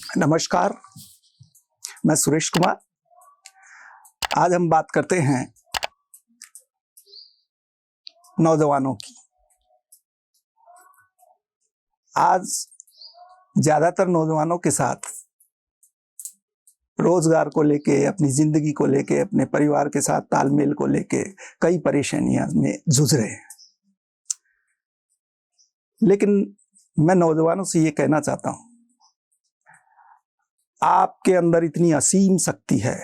नमस्कार, मैं सुरेश कुमार। आज हम बात करते हैं नौजवानों की। आज ज्यादातर नौजवानों के साथ रोजगार को लेके, अपनी जिंदगी को लेके, अपने परिवार के साथ तालमेल को लेके कई परेशानियां में जूझ रहे हैं। लेकिन मैं नौजवानों से ये कहना चाहता हूं, आपके अंदर इतनी असीम शक्ति है,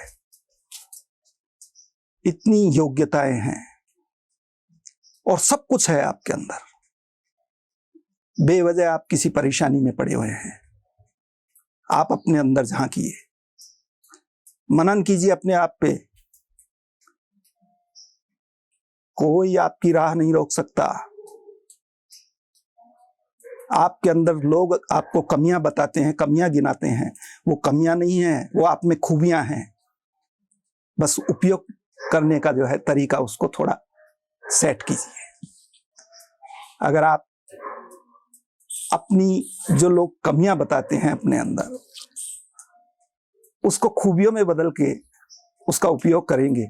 इतनी योग्यताएं हैं और सब कुछ है आपके अंदर। बेवजह आप किसी परेशानी में पड़े हुए हैं। आप अपने अंदर झांकिए, मनन कीजिए अपने आप पे। कोई आपकी राह नहीं रोक सकता। आपके अंदर लोग आपको कमियां बताते हैं, कमियां गिनाते हैं। वो कमियां नहीं हैं, वो आप में खूबियां हैं। बस उपयोग करने का जो है तरीका, उसको थोड़ा सेट कीजिए। अगर आप अपनी जो लोग कमियां बताते हैं अपने अंदर, उसको खूबियों में बदल के उसका उपयोग करेंगे,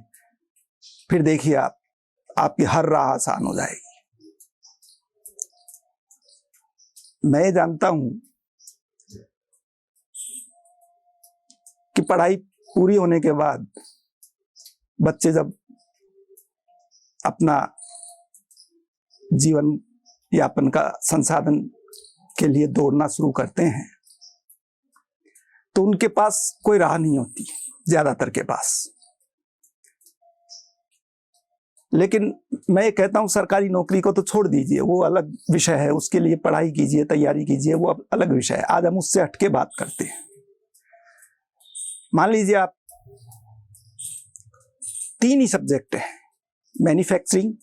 फिर देखिए आपकी हर राह आसान हो जाएगी। मैं जानता हूं कि पढ़ाई पूरी होने के बाद बच्चे जब अपना जीवन यापन का संसाधन के लिए दौड़ना शुरू करते हैं तो उनके पास कोई राह नहीं होती, ज्यादातर के पास। लेकिन मैं ये कहता हूं, सरकारी नौकरी को तो छोड़ दीजिए, वो अलग विषय है। उसके लिए पढ़ाई कीजिए, तैयारी कीजिए, वो अलग विषय है। आज हम उससे हटके बात करते हैं। मान लीजिए आप 3 ही सब्जेक्ट है, मैन्युफैक्चरिंग,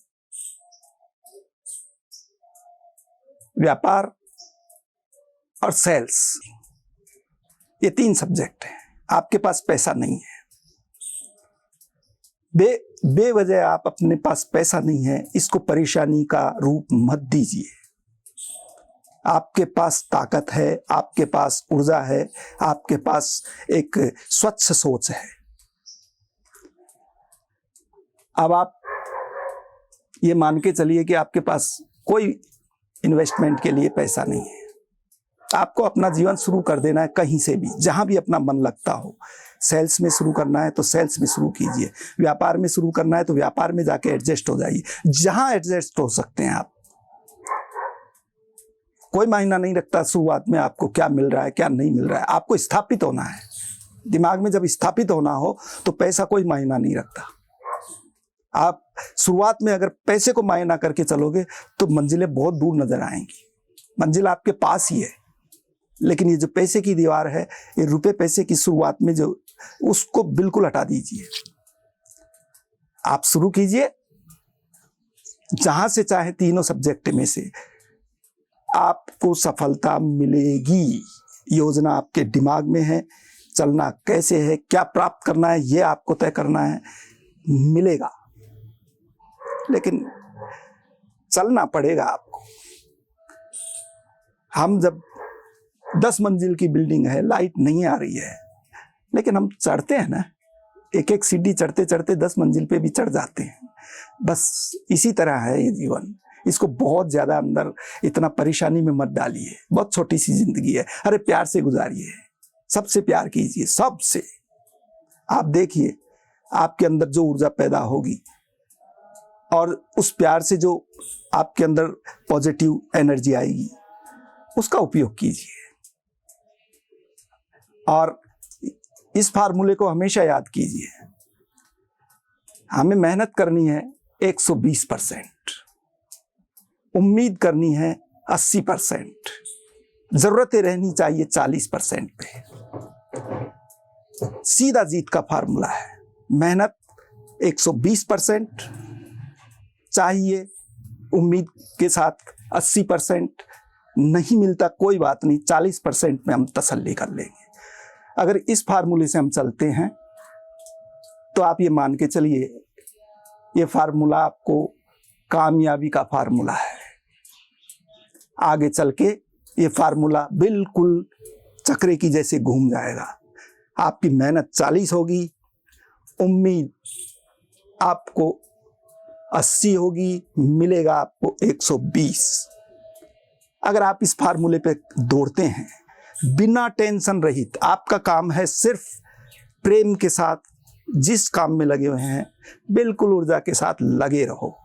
व्यापार और सेल्स। ये 3 सब्जेक्ट है। आपके पास पैसा नहीं है, बेवजह आप अपने पास पैसा नहीं है, इसको परेशानी का रूप मत दीजिए। आपके पास ताकत है, आपके पास ऊर्जा है, आपके पास एक स्वच्छ सोच है। अब आप ये मान के चलिए कि आपके पास कोई इन्वेस्टमेंट के लिए पैसा नहीं है। आपको अपना जीवन शुरू कर देना है कहीं से भी, जहां भी अपना मन लगता हो। सेल्स में शुरू करना है तो सेल्स में शुरू कीजिए, व्यापार में शुरू करना है तो व्यापार में जाके एडजस्ट हो जाइए, जहां एडजस्ट हो सकते हैं आप। कोई मायना नहीं रखता शुरुआत में आपको क्या मिल रहा है, क्या नहीं मिल रहा है। आपको स्थापित होना है। दिमाग में जब स्थापित होना हो तो पैसा कोई मायना नहीं रखता। आप शुरुआत में अगर पैसे को मायना करके चलोगे तो मंजिलें बहुत दूर नजर आएंगी। मंजिल आपके पास ही है, लेकिन ये जो पैसे की दीवार है, ये रुपए पैसे की शुरुआत में जो, उसको बिल्कुल हटा दीजिए। आप शुरू कीजिए जहां से चाहे, तीनों सब्जेक्ट में से आपको सफलता मिलेगी। योजना आपके दिमाग में है, चलना कैसे है, क्या प्राप्त करना है, ये आपको तय करना है। मिलेगा, लेकिन चलना पड़ेगा आपको। हम जब 10 मंजिल की बिल्डिंग है, लाइट नहीं आ रही है, लेकिन हम चढ़ते हैं ना, एक एक सीढ़ी चढ़ते चढ़ते 10 मंजिल पे भी चढ़ जाते हैं। बस इसी तरह है ये जीवन। इसको बहुत ज्यादा अंदर इतना परेशानी में मत डालिए। बहुत छोटी सी जिंदगी है। अरे प्यार से गुजारिए, सबसे प्यार कीजिए, सबसे। आप देखिए आपके अंदर जो ऊर्जा पैदा होगी और उस प्यार से जो आपके अंदर पॉजिटिव एनर्जी आएगी, उसका उपयोग कीजिए। और इस फार्मूले को हमेशा याद कीजिए, हमें मेहनत करनी है 120%, उम्मीद करनी है 80%, जरूरतें रहनी चाहिए 40% पे। सीधा जीत का फार्मूला है। मेहनत 120% चाहिए, उम्मीद के साथ 80%। नहीं मिलता कोई बात नहीं, 40% में हम तसल्ली कर लेंगे। अगर इस फार्मूले से हम चलते हैं तो आप ये मान के चलिए, ये फार्मूला आपको कामयाबी का फार्मूला है। आगे चल के ये फार्मूला बिल्कुल चक्रे की जैसे घूम जाएगा। आपकी मेहनत 40 होगी, उम्मीद आपको 80 होगी, मिलेगा आपको 120। अगर आप इस फार्मूले पे दौड़ते हैं बिना टेंशन रहित, आपका काम है सिर्फ प्रेम के साथ जिस काम में लगे हुए हैं बिल्कुल ऊर्जा के साथ लगे रहो।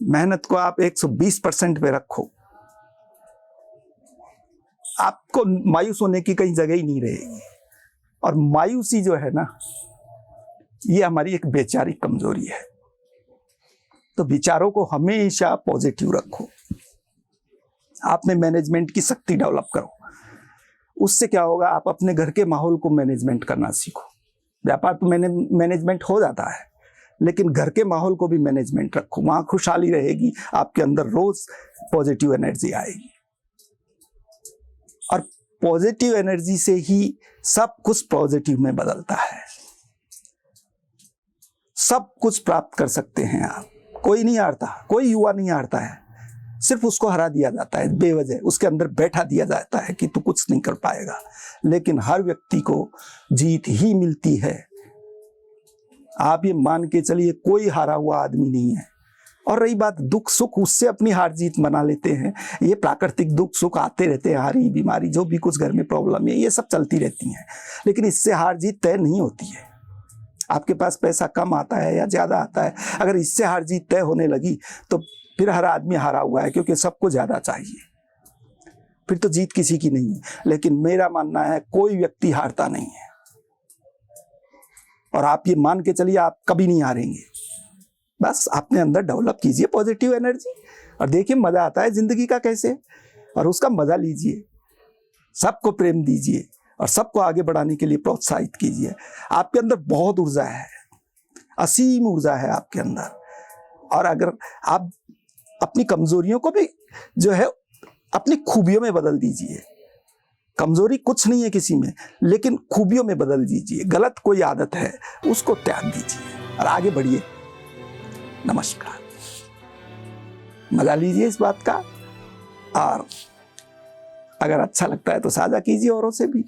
मेहनत को आप 120% पे रखो, आपको मायूस होने की कहीं जगह ही नहीं रहेगी। और मायूसी जो है ना, ये हमारी एक वैचारिक कमजोरी है। तो विचारों को हमेशा पॉजिटिव रखो, आप में मैनेजमेंट की शक्ति डेवलप करो। उससे क्या होगा, आप अपने घर के माहौल को मैनेजमेंट करना सीखो। व्यापार तो मैनेजमेंट हो जाता है, लेकिन घर के माहौल को भी मैनेजमेंट रखो, वहां खुशहाली रहेगी, आपके अंदर रोज पॉजिटिव एनर्जी आएगी। और पॉजिटिव एनर्जी से ही सब कुछ पॉजिटिव में बदलता है। सब कुछ प्राप्त कर सकते हैं आप। कोई नहीं हारता, कोई युवा नहीं हारता है, सिर्फ उसको हरा दिया जाता है बेवजह, उसके अंदर बैठा दिया जाता है कि तू कुछ नहीं कर पाएगा। लेकिन हर व्यक्ति को जीत ही मिलती है। आप ये मान के चलिए, कोई हारा हुआ आदमी नहीं है। और रही बात दुख सुख, उससे अपनी हार जीत मना लेते हैं। ये प्राकृतिक दुख सुख आते रहते हैं, हारी बीमारी जो भी कुछ घर में प्रॉब्लम है, ये सब चलती रहती हैं, लेकिन इससे हार जीत तय नहीं होती है। आपके पास पैसा कम आता है या ज्यादा आता है, अगर इससे हार जीत तय होने लगी तो फिर हर आदमी हारा हुआ है, क्योंकि सबको ज्यादा चाहिए, फिर तो जीत किसी की नहीं है। लेकिन मेरा मानना है कोई व्यक्ति हारता नहीं है, और आप ये मान के चलिए आप कभी नहीं हारेंगे। बस अपने अंदर डेवलप कीजिए पॉजिटिव एनर्जी, और देखिए मजा आता है जिंदगी का कैसे, और उसका मजा लीजिए। सबको प्रेम दीजिए और सबको आगे बढ़ाने के लिए प्रोत्साहित कीजिए। आपके अंदर बहुत ऊर्जा है, असीम ऊर्जा है आपके अंदर। और अगर आप अपनी कमजोरियों को भी जो है अपनी खूबियों में बदल दीजिए। कमजोरी कुछ नहीं है किसी में, लेकिन खूबियों में बदल दीजिए। गलत कोई आदत है उसको त्याग दीजिए और आगे बढ़िए। नमस्कार। मजा लीजिए इस बात का, और अगर अच्छा लगता है तो साझा कीजिए औरों से भी।